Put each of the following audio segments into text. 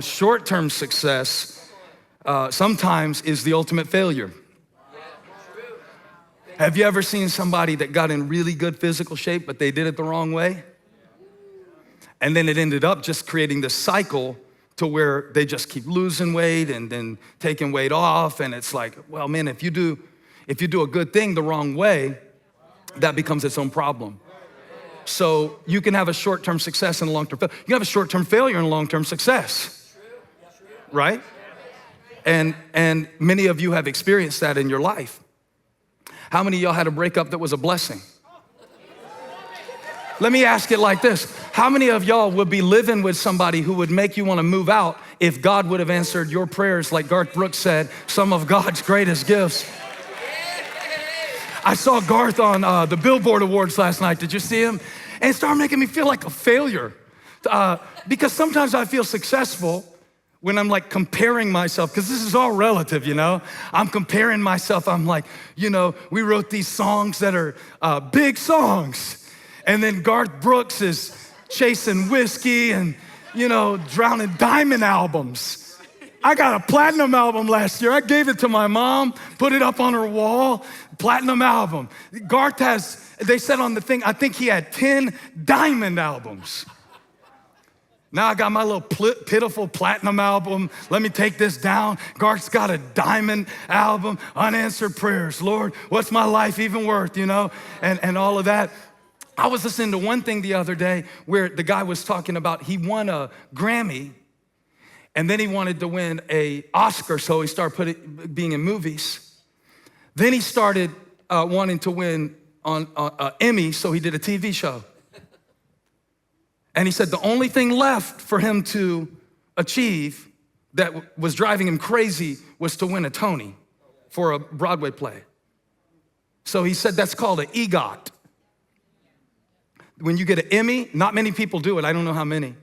short-term success sometimes is the ultimate failure. Have you ever seen somebody that got in really good physical shape, but they did it the wrong way? And then it ended up just creating this cycle to where they just keep losing weight and then taking weight off. And it's like, well, man, if you do a good thing the wrong way, that becomes its own problem. So you can have a short-term success and a long-term failure. You can have a short-term failure and a long-term success, right? And many of you have experienced that in your life. How many of y'all had a breakup that was a blessing? Let me ask it like this. How many of y'all would be living with somebody who would make you want to move out if God would have answered your prayers like Garth Brooks said, some of God's greatest gifts? I saw Garth on the Billboard Awards last night. Did you see him? And it started making me feel like a failure. Because sometimes I feel successful when I'm like comparing myself, because this is all relative, I'm comparing myself. I'm like, we wrote these songs that are big songs. And then Garth Brooks is chasing whiskey and, drowning diamond albums. I got a platinum album last year. I gave it to my mom, put it up on her wall, platinum album. Garth they said on the thing, I think he had 10 diamond albums. Now I got my little pitiful platinum album. Let me take this down. Garth's got a diamond album, unanswered prayers. Lord, what's my life even worth, and all of that. I was listening to one thing the other day where the guy was talking about he won a Grammy and then he wanted to win an Oscar, so he started being in movies. Then he started wanting to win on Emmy, so he did a TV show. And he said the only thing left for him to achieve that was driving him crazy was to win a Tony for a Broadway play. So he said that's called an EGOT. When you get an Emmy, not many people do it. I don't know how many,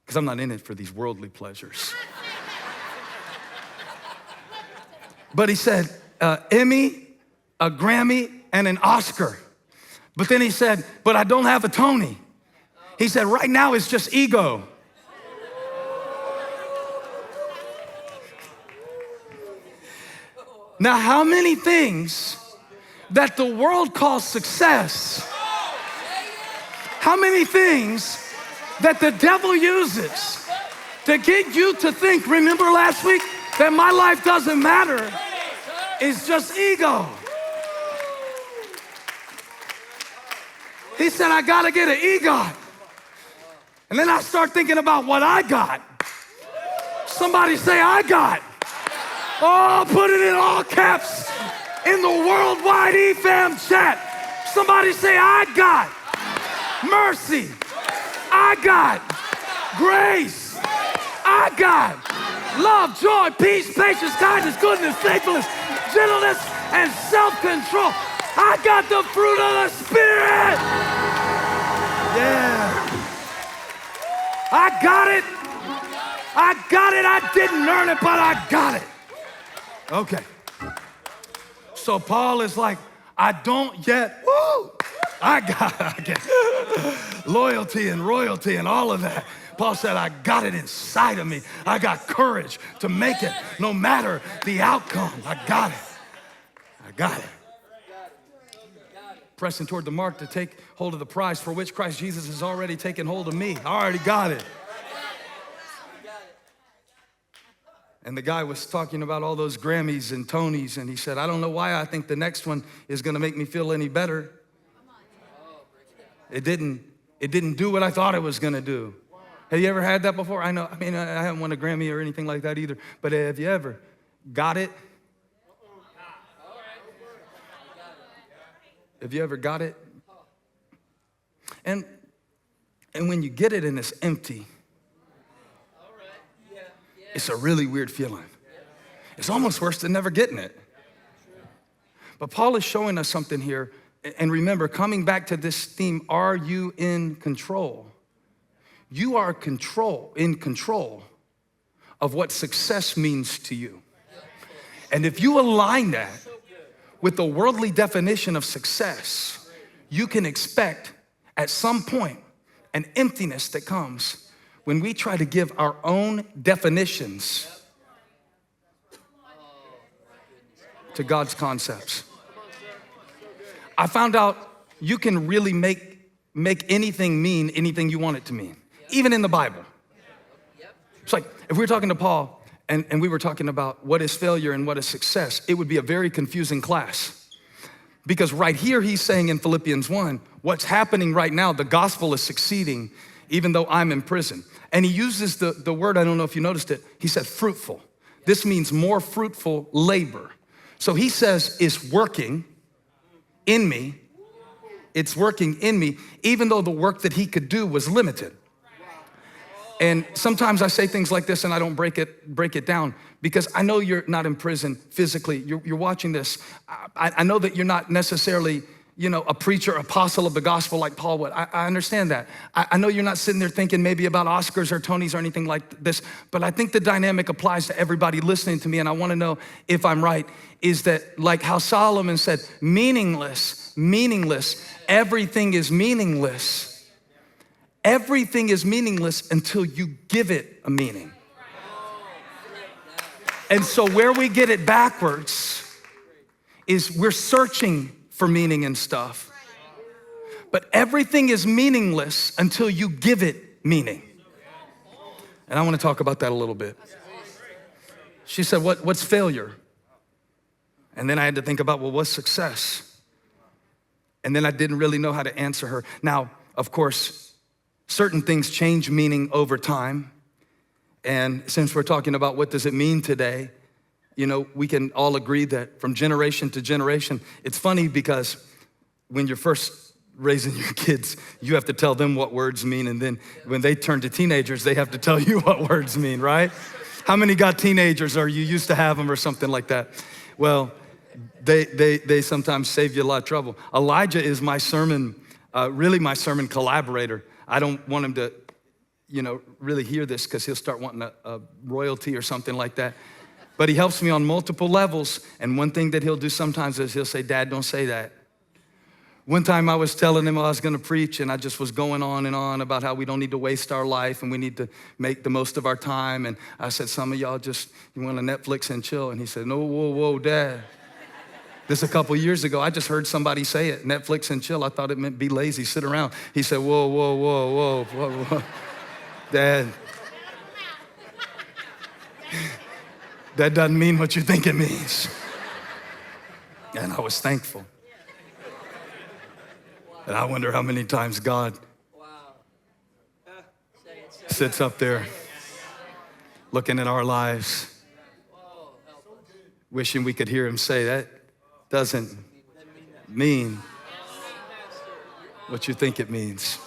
because I'm not in it for these worldly pleasures. But he said Emmy, a Grammy, and an Oscar. But then he said, but I don't have a Tony. He said, right now it's just ego. Now, how many things that the world calls success, how many things that the devil uses to get you to think, remember last week, that my life doesn't matter, is just ego. He said, I gotta get an EGOT. And then I start thinking about what I got. Somebody say, I got. Oh, put it in all caps in the worldwide EFAM chat. Somebody say, I got. Mercy. I got. Grace. I got. Love, joy, peace, patience, kindness, goodness, faithfulness, gentleness, and self-control. I got the fruit of the Spirit. Yeah. I got it. I got it. I didn't earn it, but I got it. Okay. So Paul is like, I don't yet. Woo! I get loyalty and royalty and all of that. Paul said, I got it inside of me. I got courage to make it no matter the outcome. I got it. I got it. Pressing toward the mark to take hold of the prize for which Christ Jesus has already taken hold of me. I already got it. And the guy was talking about all those Grammys and Tonys, and he said, I don't know why I think the next one is gonna make me feel any better. It didn't do what I thought it was gonna do. Have you ever had that before? I haven't won a Grammy or anything like that either, but have you ever got it? Have you ever got it? And when you get it and it's empty, it's a really weird feeling. It's almost worse than never getting it. But Paul is showing us something here. And remember, coming back to this theme, are you in control? You are in control of what success means to you. And if you align that with the worldly definition of success, you can expect at some point an emptiness that comes when we try to give our own definitions to God's concepts. I found out you can really make anything mean anything you want it to mean, even in the Bible. It's like if we were talking to Paul and we were talking about what is failure and what is success, it would be a very confusing class. Because right here he's saying in Philippians 1, what's happening right now, the gospel is succeeding even though I'm in prison. And he uses the word, I don't know if you noticed it, he said fruitful. This means more fruitful labor. So he says it's working in me. It's working in me, even though the work that he could do was limited. And sometimes I say things like this and I don't break it down because I know you're not in prison physically. You're watching this. I know that you're not necessarily, a preacher, apostle of the gospel like Paul would. I understand that. I know you're not sitting there thinking maybe about Oscars or Tonys or anything like this, but I think the dynamic applies to everybody listening to me, and I want to know if I'm right, is that like how Solomon said, meaningless, everything is meaningless. Everything is meaningless until you give it a meaning. And so where we get it backwards is we're searching for meaning in stuff. But everything is meaningless until you give it meaning. And I want to talk about that a little bit. She said, what's failure? And then I had to think about, what's success? And then I didn't really know how to answer her. Now, of course, certain things change meaning over time. And since we're talking about what does it mean today, we can all agree that from generation to generation, it's funny because when you're first raising your kids, you have to tell them what words mean. And then when they turn to teenagers, they have to tell you what words mean, right? How many got teenagers or you used to have them or something like that? Well, they sometimes save you a lot of trouble. Elijah is my sermon collaborator. I don't want him to, really hear this because he'll start wanting a royalty or something like that. But he helps me on multiple levels. And one thing that he'll do sometimes is he'll say, Dad, don't say that. One time I was telling him I was gonna preach and I just was going on and on about how we don't need to waste our life and we need to make the most of our time. And I said, some of y'all you wanna Netflix and chill. And he said, no, whoa, Dad. This a couple years ago, I just heard somebody say it, Netflix and chill. I thought it meant be lazy, sit around. He said, whoa. Dad, that doesn't mean what you think it means. And I was thankful. And I wonder how many times God sits up there looking at our lives, wishing we could hear him say, that doesn't mean what you think it means.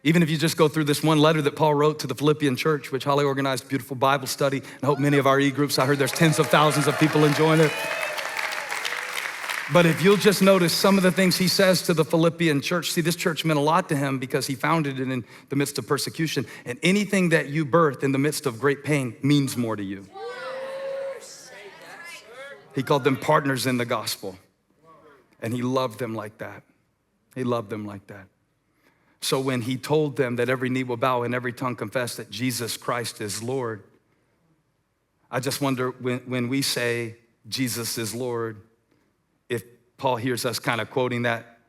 Even if you just go through this one letter that Paul wrote to the Philippian church, which Holly organized, beautiful Bible study, and I hope many of our e-groups, I heard there's tens of thousands of people enjoying it. But if you'll just notice some of the things he says to the Philippian church, see, this church meant a lot to him because he founded it in the midst of persecution, and anything that you birth in the midst of great pain means more to you. He called them partners in the gospel, and he loved them like that. He loved them like that. So when he told them that every knee will bow and every tongue confess that Jesus Christ is Lord, I just wonder when we say Jesus is Lord, if Paul hears us kind of quoting that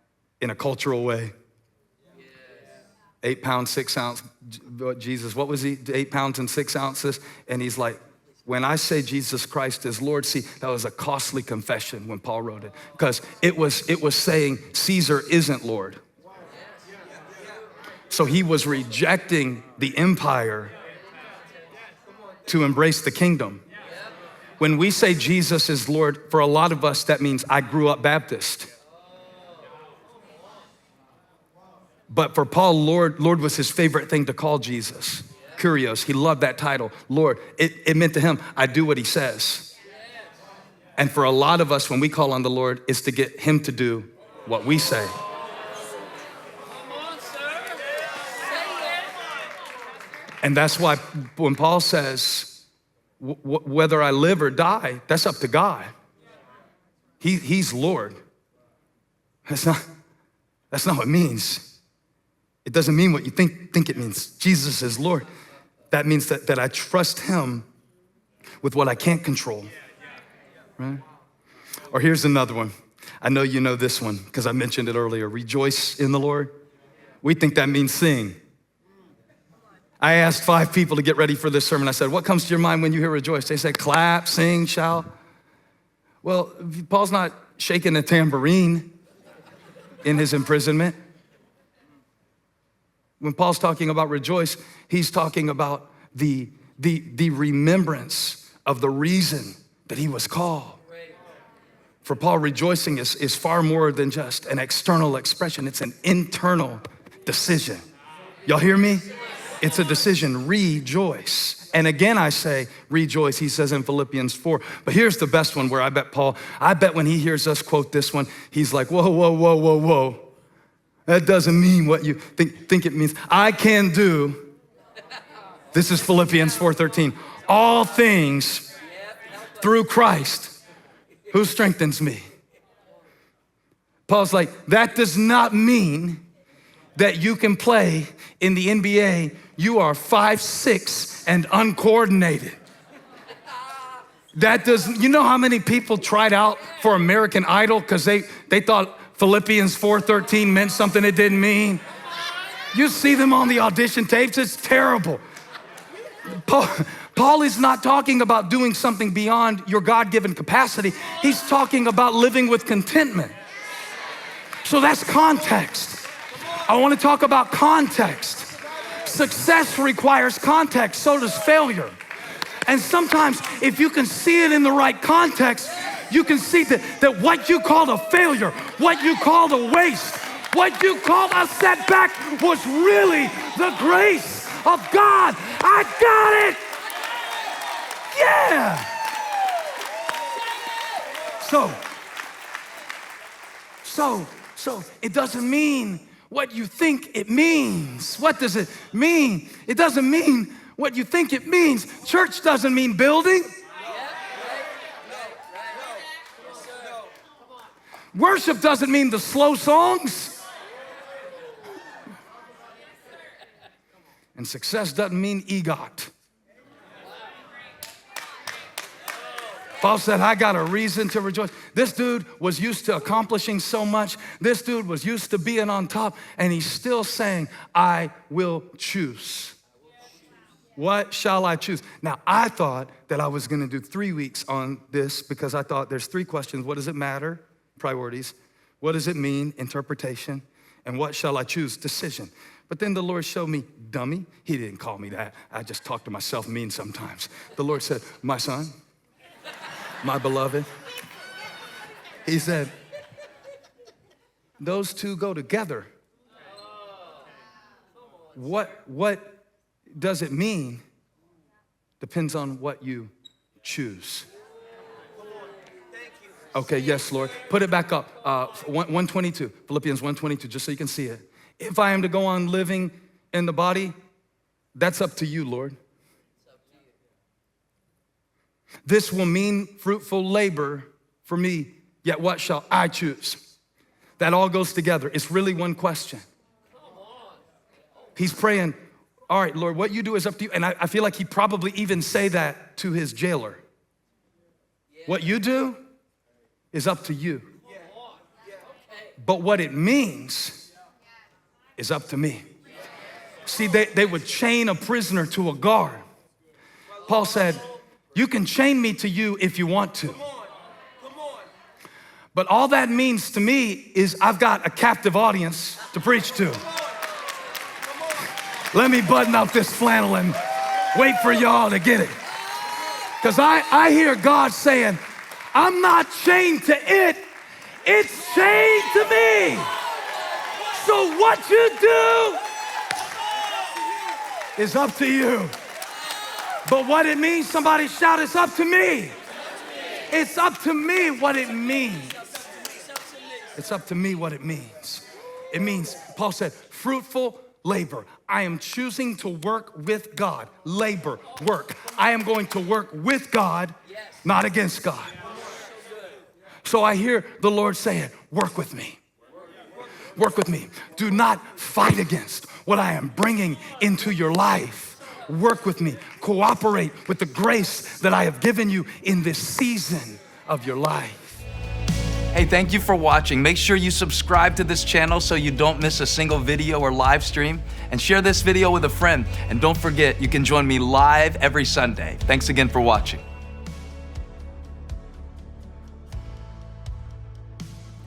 in a cultural way. 8 pounds, 6 ounce, Jesus, what was he? 8 pounds and 6 ounces. And he's like, when I say Jesus Christ is Lord, see, that was a costly confession when Paul wrote it, because it was saying Caesar isn't Lord. So he was rejecting the empire to embrace the kingdom. When we say Jesus is Lord, for a lot of us, that means I grew up Baptist. But for Paul, Lord was his favorite thing to call Jesus. Kurios, he loved that title, Lord. It meant to him, I do what he says. And for a lot of us, when we call on the Lord, it's to get him to do what we say. And that's why when Paul says, whether I live or die, that's up to God. He's Lord. That's not what it means. It doesn't mean what you think it means. Jesus is Lord. That means that I trust him with what I can't control, right? Or here's another one. I know you know this one because I mentioned it earlier. Rejoice in the Lord. We think that means sing. I asked 5 people to get ready for this sermon. I said, what comes to your mind when you hear rejoice? They said, clap, sing, shout. Well, Paul's not shaking a tambourine in his imprisonment. When Paul's talking about rejoice, he's talking about the remembrance of the reason that he was called. For Paul, rejoicing is far more than just an external expression. It's an internal decision. Y'all hear me? It's a decision, rejoice. And again, I say rejoice, he says in Philippians 4. But here's the best one where I bet when he hears us quote this one, he's like, whoa, whoa, whoa, whoa, whoa. That doesn't mean what you think it means. I can do, this is Philippians 4:13, all things through Christ who strengthens me. Paul's like, that does not mean that you can play in the NBA. You are 5'6" and uncoordinated. You know how many people tried out for American Idol because they thought Philippians 4:13 meant something it didn't mean? You see them on the audition tapes, it's terrible. Paul is not talking about doing something beyond your God-given capacity. He's talking about living with contentment. So that's context. I want to talk about context. Success requires context, so does failure. And sometimes if you can see it in the right context, you can see that what you called a failure, what you called a waste, what you called a setback was really the grace of God. I got it. Yeah. So it doesn't mean what you think it means. What does it mean? It doesn't mean what you think it means. Church doesn't mean building. Worship doesn't mean the slow songs. And success doesn't mean EGOT. Paul said, I got a reason to rejoice. This dude was used to accomplishing so much. This dude was used to being on top, and he's still saying, I will choose. What shall I choose? Now, I thought that I was gonna do 3 weeks on this because I thought there's 3 questions. What does it matter? Priorities. What does it mean? Interpretation. And what shall I choose? Decision. But then the Lord showed me, dummy. He didn't call me that. I just talk to myself mean sometimes. The Lord said, my son, my beloved. He said, those two go together. What does it mean? Depends on what you choose. Okay, yes, Lord. Put it back up. 122, Philippians 1:22, just so you can see it. If I am to go on living in the body, that's up to you, Lord. This will mean fruitful labor for me, yet what shall I choose? That all goes together. It's really one question. He's praying, all right, Lord, what you do is up to you. And I feel like he'd probably even say that to his jailer. What you do is up to you. But what it means is up to me. See, they would chain a prisoner to a guard. Paul said, you can chain me to you if you want to. But all that means to me is I've got a captive audience to preach to. Let me button up this flannel and wait for y'all to get it. Because I hear God saying, I'm not chained to it, it's chained to me. So what you do is up to you. But what it means, somebody shout, it's up to me. It's up to me what it means. It's up to me what it means. It means, Paul said, fruitful labor. I am choosing to work with God. Labor, work. I am going to work with God, not against God. So I hear the Lord saying, work with me. work with me. Do not fight against what I am bringing into your life. Work with me. Cooperate with the grace that I have given you in this season of your life. Hey, thank you for watching. Make sure you subscribe to this channel so you don't miss a single video or live stream, and share this video with a friend. And don't forget, you can join me live every Sunday. Thanks again for watching.